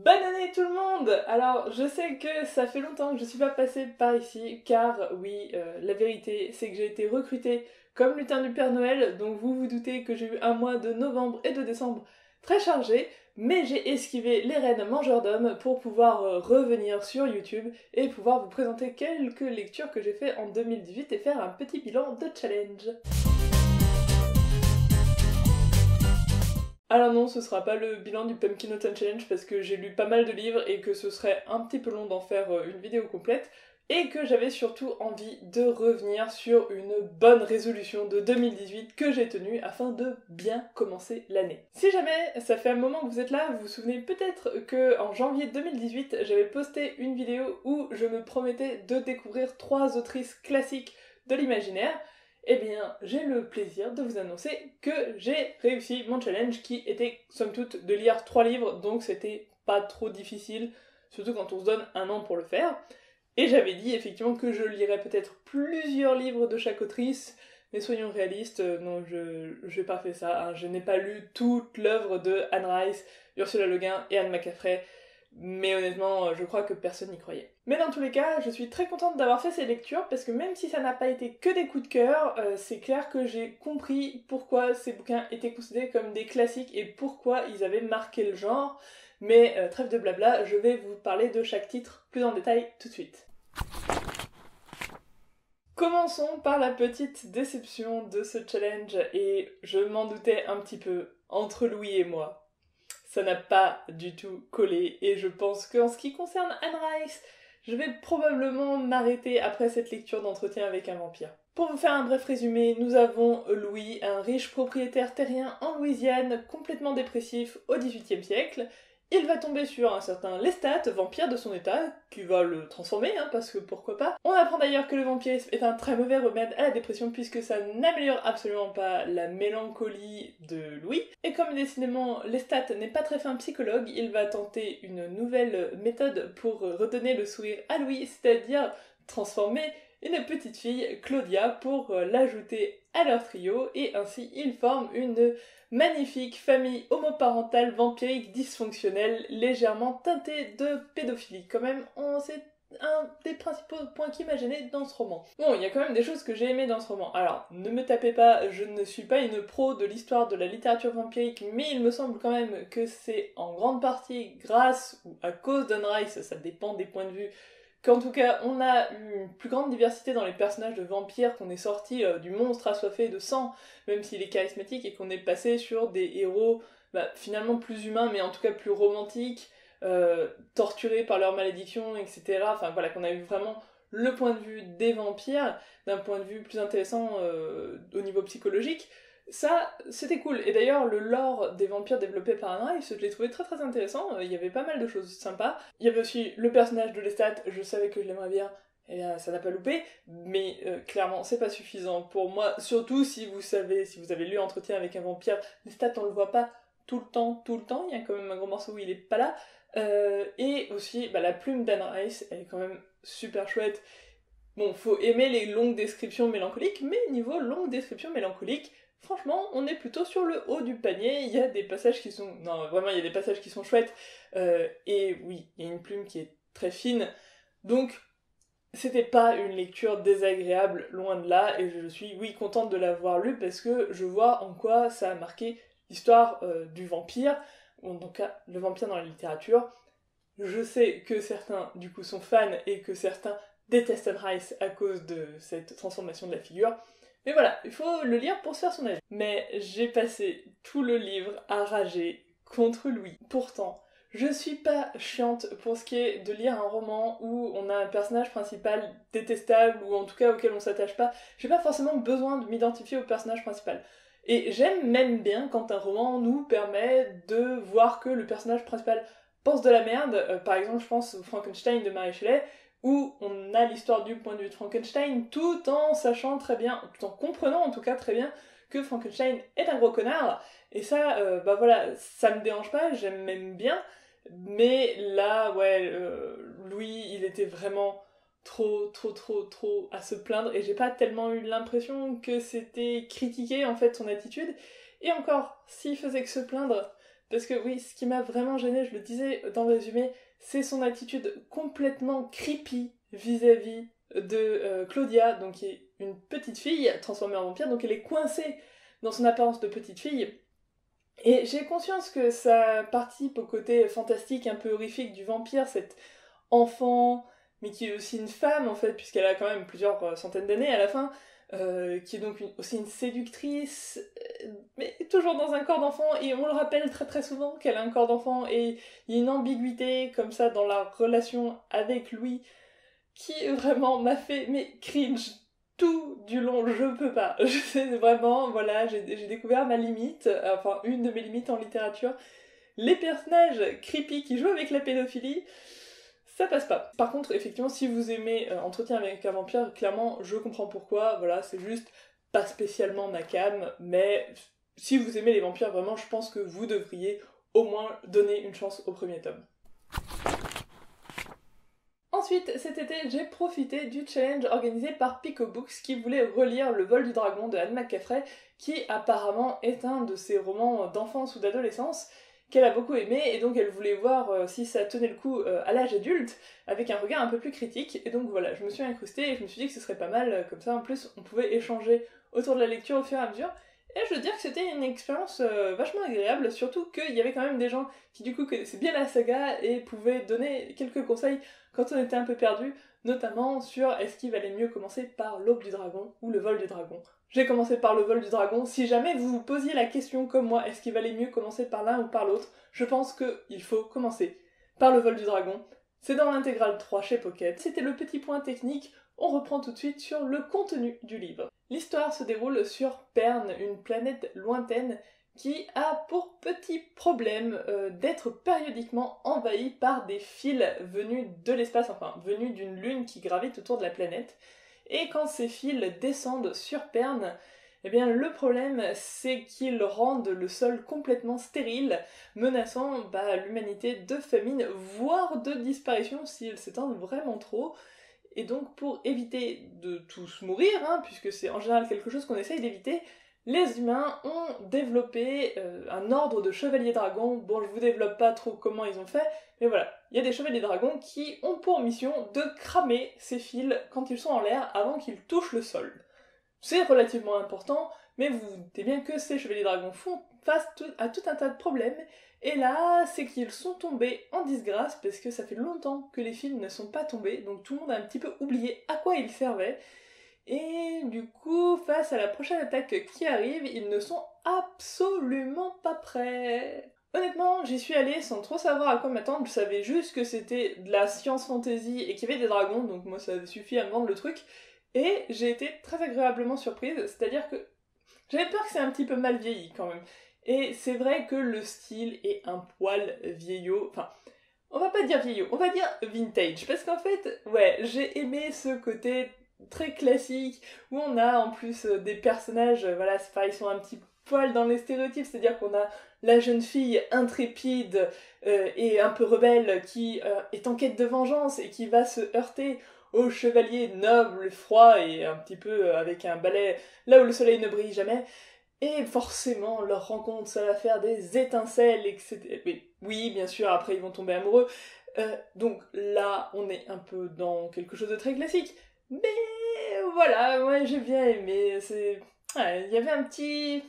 Bonne année tout le monde! Alors je sais que ça fait longtemps que je suis pas passée par ici car oui, la vérité c'est que j'ai été recrutée comme lutin du Père Noël, donc vous vous doutez que j'ai eu un mois de novembre et de décembre très chargé, mais j'ai esquivé les reines mangeurs d'hommes pour pouvoir revenir sur YouTube et pouvoir vous présenter quelques lectures que j'ai fait en 2018 et faire un petit bilan de challenge. Alors non, ce sera pas le bilan du Pumpkin Autumn Challenge parce que j'ai lu pas mal de livres et que ce serait un petit peu long d'en faire une vidéo complète et que j'avais surtout envie de revenir sur une bonne résolution de 2018 que j'ai tenue afin de bien commencer l'année. Si jamais ça fait un moment que vous êtes là, vous vous souvenez peut-être que en janvier 2018, j'avais posté une vidéo où je me promettais de découvrir 3 autrices classiques de l'imaginaire. Eh bien, j'ai le plaisir de vous annoncer que j'ai réussi mon challenge qui était, somme toute, de lire 3 livres, donc c'était pas trop difficile, surtout quand on se donne un an pour le faire. Et j'avais dit effectivement que je lirais peut-être plusieurs livres de chaque autrice, mais soyons réalistes, non, j'ai pas fait ça, hein. Je n'ai pas lu toute l'œuvre de Anne Rice, Ursula Le Guin et Anne McCaffrey, mais honnêtement, je crois que personne n'y croyait. Mais dans tous les cas, je suis très contente d'avoir fait ces lectures, parce que même si ça n'a pas été que des coups de cœur, c'est clair que j'ai compris pourquoi ces bouquins étaient considérés comme des classiques et pourquoi ils avaient marqué le genre. Mais trêve de blabla, je vais vous parler de chaque titre plus en détail tout de suite. Commençons par la petite déception de ce challenge, et je m'en doutais un petit peu, entre Louis et moi. Ça n'a pas du tout collé, et je pense qu'en ce qui concerne Anne Rice, je vais probablement m'arrêter après cette lecture d'entretien avec un vampire. Pour vous faire un bref résumé, nous avons Louis, un riche propriétaire terrien en Louisiane, complètement dépressif au XVIIIe siècle. Il va tomber sur un certain Lestat, vampire de son état, qui va le transformer, hein, parce que pourquoi pas. On apprend d'ailleurs que le vampirisme est un très mauvais remède à la dépression, puisque ça n'améliore absolument pas la mélancolie de Louis. Et comme décidément Lestat n'est pas très fin psychologue, il va tenter une nouvelle méthode pour redonner le sourire à Louis, c'est-à-dire transformer une petite fille, Claudia, pour l'ajouter à leur trio, et ainsi ils forment une magnifique famille homoparentale vampirique dysfonctionnelle, légèrement teintée de pédophilie. Quand même, c'est un des principaux points qui m'a gêné dans ce roman. Bon, il y a quand même des choses que j'ai aimées dans ce roman. Alors, ne me tapez pas, je ne suis pas une pro de l'histoire de la littérature vampirique, mais il me semble quand même que c'est en grande partie grâce ou à cause d'Anne Rice, ça dépend des points de vue, qu'en tout cas on a eu une plus grande diversité dans les personnages de vampires, qu'on est sorti du monstre assoiffé de sang, même s'il est charismatique, et qu'on est passé sur des héros finalement plus humains, mais en tout cas plus romantiques, torturés par leur malédiction, etc. Enfin voilà, qu'on a eu vraiment le point de vue des vampires, d'un point de vue plus intéressant au niveau psychologique. Ça, c'était cool. Et d'ailleurs, le lore des vampires développé par Anne Rice, je l'ai trouvé très très intéressant. Il y avait pas mal de choses sympas. Il y avait aussi le personnage de Lestat, je savais que je l'aimerais bien, et ça n'a pas loupé, mais clairement, c'est pas suffisant pour moi. Surtout si vous savez, si vous avez lu Entretien avec un vampire, Lestat, on le voit pas tout le temps. Il y a quand même un gros morceau où il est pas là. Et aussi, la plume d'Anne Rice, elle est quand même super chouette. Bon, faut aimer les longues descriptions mélancoliques, mais niveau longue description mélancolique, franchement, on est plutôt sur le haut du panier. Il y a des passages qui sont... Non, vraiment, il y a des passages qui sont chouettes. Et oui, il y a une plume qui est très fine. Donc, c'était pas une lecture désagréable, loin de là. Et je suis, oui, contente de l'avoir lu parce que je vois en quoi ça a marqué l'histoire du vampire, ou en tout cas, le vampire dans la littérature. Je sais que certains, du coup, sont fans et que certains détestent Anne Rice à cause de cette transformation de la figure. Mais voilà, il faut le lire pour se faire son avis. Mais j'ai passé tout le livre à rager contre Louis. Pourtant, je suis pas chiante pour ce qui est de lire un roman où on a un personnage principal détestable ou en tout cas auquel on s'attache pas. J'ai pas forcément besoin de m'identifier au personnage principal. Et j'aime même bien quand un roman nous permet de voir que le personnage principal pense de la merde. Par exemple, je pense au Frankenstein de Mary Shelley, où on a l'histoire du point de vue de Frankenstein, tout en sachant très bien, tout en comprenant en tout cas très bien, que Frankenstein est un gros connard. Et ça, voilà, ça me dérange pas, j'aime même bien. Mais là, ouais, Louis, il était vraiment trop à se plaindre, et j'ai pas tellement eu l'impression que c'était critiqué en fait son attitude. Et encore, s'il faisait que se plaindre, Parce que oui, ce qui m'a vraiment gênée, je le disais dans le résumé, c'est son attitude complètement creepy vis-à-vis de Claudia, donc qui est une petite fille transformée en vampire, donc elle est coincée dans son apparence de petite fille. Et j'ai conscience que ça participe au côté fantastique, un peu horrifique du vampire, cet enfant, mais qui est aussi une femme en fait, puisqu'elle a quand même plusieurs centaines d'années à la fin, qui est donc aussi une séductrice, mais toujours dans un corps d'enfant, et on le rappelle très très souvent qu'elle a un corps d'enfant, et il y a une ambiguïté comme ça dans la relation avec Louis, qui vraiment m'a fait, mais cringe, tout du long, je peux pas. Je sais vraiment, voilà, j'ai découvert ma limite, enfin une de mes limites en littérature. Les personnages creepy qui jouent avec la pédophilie, ça passe pas. Par contre, effectivement, si vous aimez Entretien avec un vampire, clairement, je comprends pourquoi, voilà, c'est juste pas spécialement ma came, mais si vous aimez les vampires, vraiment, je pense que vous devriez au moins donner une chance au premier tome. Ensuite, cet été, j'ai profité du challenge organisé par Pico Books qui voulait relire Le vol du dragon de Anne McCaffrey, qui apparemment est un de ses romans d'enfance ou d'adolescence qu'elle a beaucoup aimé, et donc elle voulait voir si ça tenait le coup à l'âge adulte, avec un regard un peu plus critique, et donc voilà, je me suis incrustée et je me suis dit que ce serait pas mal, comme ça en plus on pouvait échanger autour de la lecture au fur et à mesure, et je veux dire que c'était une expérience vachement agréable, surtout qu'il y avait quand même des gens qui du coup connaissaient bien la saga et pouvaient donner quelques conseils quand on était un peu perdu, notamment sur est-ce qu'il valait mieux commencer par l'Aube du Dragon ou le Vol du Dragon. J'ai commencé par le Vol du Dragon. Si jamais vous vous posiez la question comme moi, est-ce qu'il valait mieux commencer par l'un ou par l'autre, je pense qu'il faut commencer par le Vol du Dragon. C'est dans l'intégrale 3 chez Pocket. C'était le petit point technique. On reprend tout de suite sur le contenu du livre. L'histoire se déroule sur Pern, une planète lointaine qui a pour petit problème d'être périodiquement envahi par des fils venus de l'espace, enfin venus d'une lune qui gravite autour de la planète. Et quand ces fils descendent sur Pern, eh bien le problème c'est qu'ils rendent le sol complètement stérile, menaçant l'humanité de famine, voire de disparition s'ils s'étendent vraiment trop. Et donc pour éviter de tous mourir, puisque c'est en général quelque chose qu'on essaye d'éviter, les humains ont développé un ordre de chevaliers dragons. Bon, je vous développe pas trop comment ils ont fait, mais voilà. Il y a des chevaliers dragons qui ont pour mission de cramer ces fils quand ils sont en l'air avant qu'ils touchent le sol. C'est relativement important, mais vous vous doutez bien que ces chevaliers dragons font face à tout un tas de problèmes, et là, c'est qu'ils sont tombés en disgrâce, parce que ça fait longtemps que les fils ne sont pas tombés, donc tout le monde a un petit peu oublié à quoi ils servaient, et du coup, face à la prochaine attaque qui arrive, ils ne sont absolument pas prêts. Honnêtement, j'y suis allée sans trop savoir à quoi m'attendre, je savais juste que c'était de la science fantasy et qu'il y avait des dragons, donc moi ça suffit à me vendre le truc, et j'ai été très agréablement surprise, c'est-à-dire que j'avais peur que c'est un petit peu mal vieilli quand même. Et c'est vrai que le style est un poil vieillot, enfin, on va pas dire vieillot, on va dire vintage, parce qu'en fait, ouais, j'ai aimé ce côté très classique, où on a en plus des personnages, voilà, c'est pareil, ils sont un petit poil dans les stéréotypes, c'est-à-dire qu'on a la jeune fille intrépide et un peu rebelle qui est en quête de vengeance et qui va se heurter au chevalier noble, froid et un petit peu avec un balai là où le soleil ne brille jamais. Et forcément, leur rencontre, ça va faire des étincelles, etc. Mais oui, bien sûr, après ils vont tomber amoureux. Donc là, on est un peu dans quelque chose de très classique. Mais voilà, ouais, j'ai bien aimé. Ouais, il y avait un petit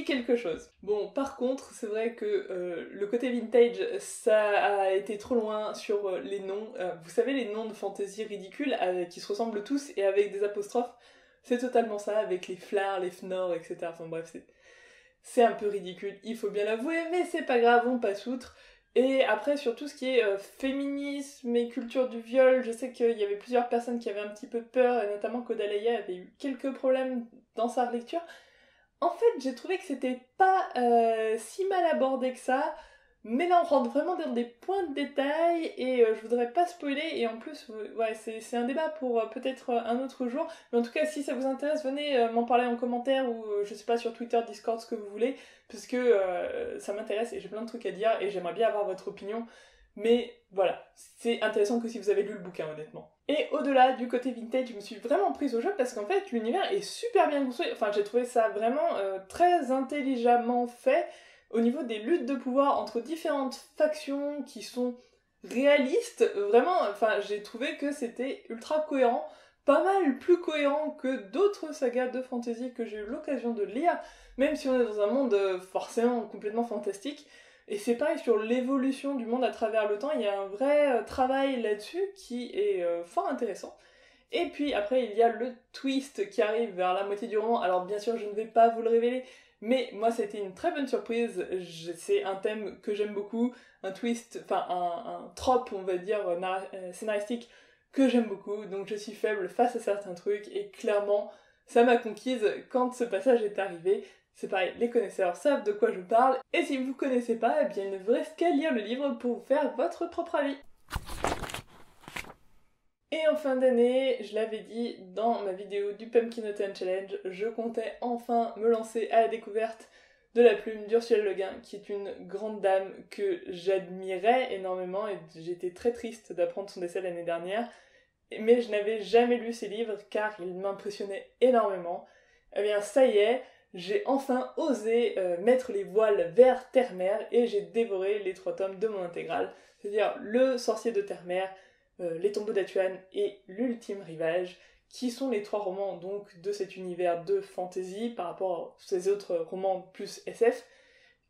quelque chose. Bon, par contre, c'est vrai que le côté vintage, ça a été trop loin sur les noms. Vous savez, les noms de fantasy ridicules qui se ressemblent tous et avec des apostrophes, c'est totalement ça, avec les flars, les fnors, etc. Enfin bref, c'est un peu ridicule, il faut bien l'avouer, mais c'est pas grave, on passe outre. Et après, sur tout ce qui est féminisme et culture du viol, je sais qu'il y avait plusieurs personnes qui avaient un petit peu peur, et notamment Kodalaya avait eu quelques problèmes dans sa lecture. En fait, j'ai trouvé que c'était pas si mal abordé que ça, mais là on rentre vraiment dans des points de détail et je voudrais pas spoiler, et en plus, ouais, c'est un débat pour peut-être un autre jour, mais en tout cas, si ça vous intéresse, venez m'en parler en commentaire ou je sais pas, sur Twitter, Discord, ce que vous voulez, parce que ça m'intéresse et j'ai plein de trucs à dire et j'aimerais bien avoir votre opinion. Mais voilà, c'est intéressant que si vous avez lu le bouquin, honnêtement. Et au-delà du côté vintage, je me suis vraiment prise au jeu parce qu'en fait, l'univers est super bien construit. Enfin, j'ai trouvé ça vraiment très intelligemment fait. au niveau des luttes de pouvoir entre différentes factions qui sont réalistes, vraiment, enfin, j'ai trouvé que c'était ultra cohérent, pas mal plus cohérent que d'autres sagas de fantasy que j'ai eu l'occasion de lire, même si on est dans un monde forcément complètement fantastique. Et c'est pareil sur l'évolution du monde à travers le temps, il y a un vrai travail là-dessus qui est fort intéressant. Et puis après, il y a le twist qui arrive vers la moitié du roman. Alors bien sûr, je ne vais pas vous le révéler, mais moi, c'était une très bonne surprise. C'est un thème que j'aime beaucoup, un twist, enfin un trope, on va dire, scénaristique que j'aime beaucoup. Donc je suis faible face à certains trucs, et clairement, ça m'a conquise quand ce passage est arrivé. C'est pareil, les connaisseurs savent de quoi je parle, et si vous connaissez pas, eh bien il ne vous reste qu'à lire le livre pour vous faire votre propre avis. Et en fin d'année, je l'avais dit dans ma vidéo du Pumpkin Autumn Challenge, je comptais enfin me lancer à la découverte de la plume d'Ursula Le Guin, qui est une grande dame que j'admirais énormément, et j'étais très triste d'apprendre son décès l'année dernière, mais je n'avais jamais lu ses livres car ils m'impressionnaient énormément. Eh bien ça y est, j'ai enfin osé mettre les voiles vers Terre-Mère, et j'ai dévoré les 3 tomes de mon intégrale, c'est-à-dire Le Sorcier de Terre-Mère, Les Tombeaux d'Atuan et L'Ultime Rivage, qui sont les 3 romans donc de cet univers de fantasy par rapport à ces autres romans plus SF,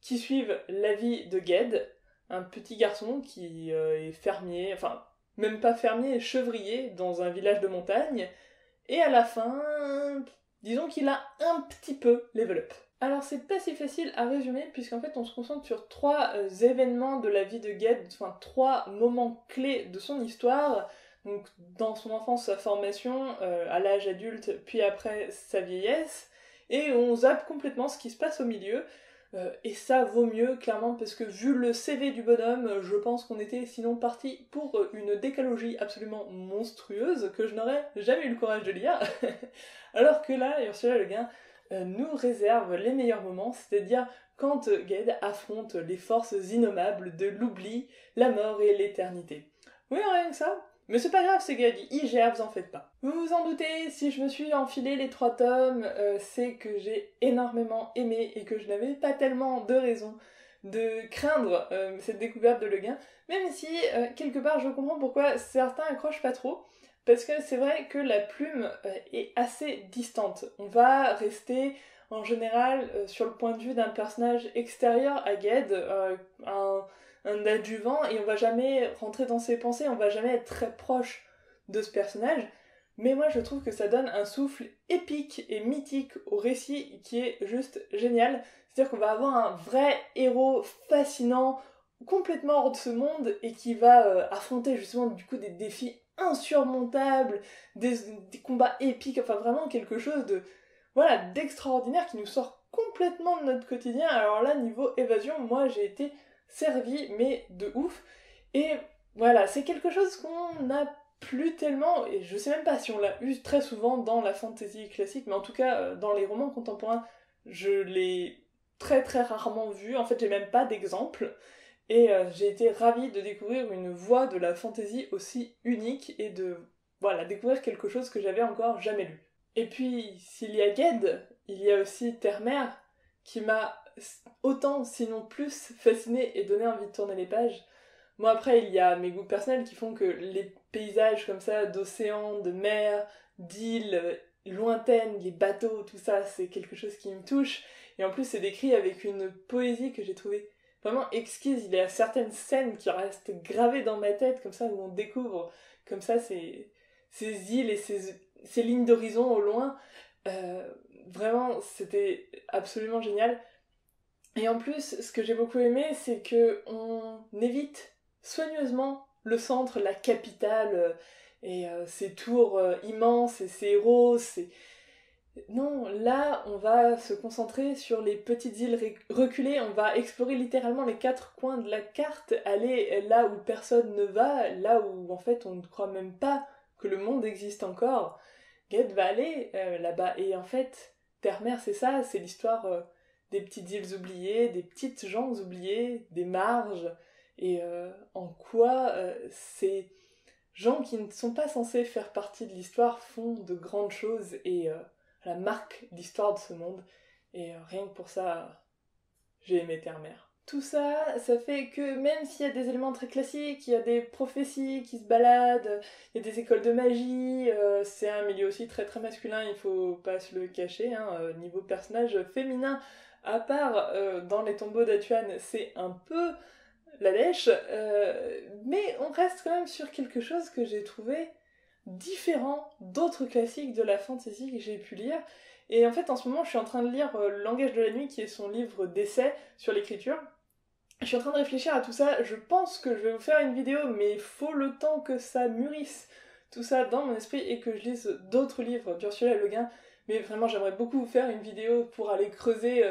qui suivent la vie de Ged, un petit garçon qui est fermier, enfin même pas fermier, chevrier dans un village de montagne, et à la fin, disons qu'il a un petit peu level up. Alors c'est pas si facile à résumer, puisqu'en fait on se concentre sur 3 événements de la vie de Ged, enfin 3 moments clés de son histoire, donc dans son enfance, sa formation, à l'âge adulte, puis après sa vieillesse, et on zappe complètement ce qui se passe au milieu, et ça vaut mieux clairement, parce que vu le CV du bonhomme, je pense qu'on était sinon parti pour une décalogie absolument monstrueuse que je n'aurais jamais eu le courage de lire, alors que là, Ursula Le Guin nous réserve les meilleurs moments, c'est-à-dire quand Ged affronte les forces innommables de l'oubli, la mort et l'éternité. Oui, rien que ça. Mais c'est pas grave, c'est Ged, il gère, vous en faites pas. Vous vous en doutez, si je me suis enfilé les 3 tomes, c'est que j'ai énormément aimé et que je n'avais pas tellement de raison de craindre cette découverte de Le Guin, même si quelque part je comprends pourquoi certains accrochent pas trop. Parce que c'est vrai que la plume est assez distante. On va rester en général sur le point de vue d'un personnage extérieur à Ged, un adjuvant, et on va jamais rentrer dans ses pensées, on va jamais être très proche de ce personnage. Mais moi je trouve que ça donne un souffle épique et mythique au récit qui est juste génial. C'est-à-dire qu'on va avoir un vrai héros fascinant, complètement hors de ce monde, et qui va affronter justement du coup des défis insurmontables, des combats épiques, enfin vraiment quelque chose de voilà d'extraordinaire qui nous sort complètement de notre quotidien. Alors là, niveau évasion, moi j'ai été servie, mais de ouf. Et voilà, c'est quelque chose qu'on n'a plus tellement, et je sais même pas si on l'a eu très souvent dans la fantasy classique, mais en tout cas dans les romans contemporains, je l'ai très très rarement vu. En fait, j'ai même pas d'exemple. Et j'ai été ravie de découvrir une voie de la fantasy aussi unique, et de voilà, découvrir quelque chose que j'avais encore jamais lu. Et puis, s'il y a Ged, il y a aussi Terre-Mère, qui m'a autant, sinon plus, fascinée et donné envie de tourner les pages. Moi, après, il y a mes goûts personnels qui font que les paysages comme ça, d'océan, de mer, d'îles lointaines, les bateaux, tout ça, c'est quelque chose qui me touche. Et en plus, c'est décrit avec une poésie que j'ai trouvée vraiment exquise. Il y a certaines scènes qui restent gravées dans ma tête, comme ça, où on découvre comme ça ces îles et ces lignes d'horizon au loin. Vraiment, c'était absolument génial. Et en plus, ce que j'ai beaucoup aimé, c'est que on évite soigneusement le centre, la capitale, et ces tours immenses et ces héros. Non, là, on va se concentrer sur les petites îles reculées, on va explorer littéralement les 4 coins de la carte, aller là où personne ne va, là où en fait on ne croit même pas que le monde existe encore. Ged va aller là-bas, et en fait, Terre-Mère, c'est ça, c'est l'histoire des petites îles oubliées, des petites gens oubliés, des marges, et en quoi ces gens qui ne sont pas censés faire partie de l'histoire font de grandes choses, et la marque l'histoire de ce monde. Et rien que pour ça, j'ai aimé Terre-Mère. Tout ça, ça fait que même s'il y a des éléments très classiques, il y a des prophéties qui se baladent, il y a des écoles de magie, c'est un milieu aussi très très masculin, il faut pas se le cacher, hein, niveau personnage féminin, à part dans les tombeaux d'Atuan, c'est un peu la lèche, mais on reste quand même sur quelque chose que j'ai trouvé différent d'autres classiques de la fantasy que j'ai pu lire. Et en fait, en ce moment, je suis en train de lire Le langage de la nuit, qui est son livre d'essai sur l'écriture. Je suis en train de réfléchir à tout ça. Je pense que je vais vous faire une vidéo, mais il faut le temps que ça mûrisse tout ça dans mon esprit et que je lise d'autres livres d'Ursula Le Guin. Mais vraiment, j'aimerais beaucoup vous faire une vidéo pour aller creuser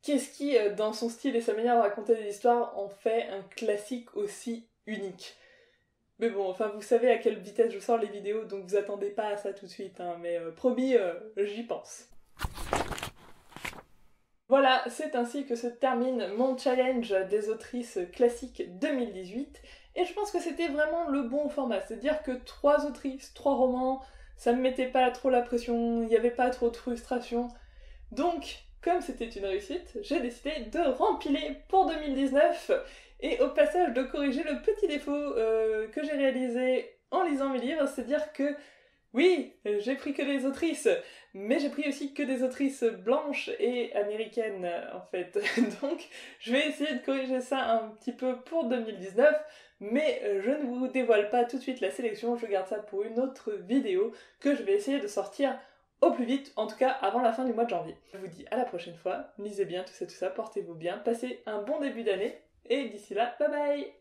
qu'est-ce qui, dans son style et sa manière de raconter des histoires, en fait un classique aussi unique. Mais bon, enfin, vous savez à quelle vitesse je sors les vidéos, donc vous attendez pas à ça tout de suite, hein, mais promis, j'y pense. Voilà, c'est ainsi que se termine mon challenge des autrices classiques 2018, et je pense que c'était vraiment le bon format, c'est-à-dire que 3 autrices, 3 romans, ça me mettait pas trop la pression, il n'y avait pas trop de frustration, donc, comme c'était une réussite, j'ai décidé de rempiler pour 2019, et au passage de corriger le petit défaut que j'ai réalisé en lisant mes livres, c'est-à-dire que oui, j'ai pris que des autrices, mais j'ai pris aussi que des autrices blanches et américaines, en fait. Donc, je vais essayer de corriger ça un petit peu pour 2019, mais je ne vous dévoile pas tout de suite la sélection, je garde ça pour une autre vidéo que je vais essayer de sortir au plus vite, en tout cas avant la fin du mois de janvier. Je vous dis à la prochaine fois, lisez bien tout ça, portez-vous bien, passez un bon début d'année, et d'ici là, bye bye!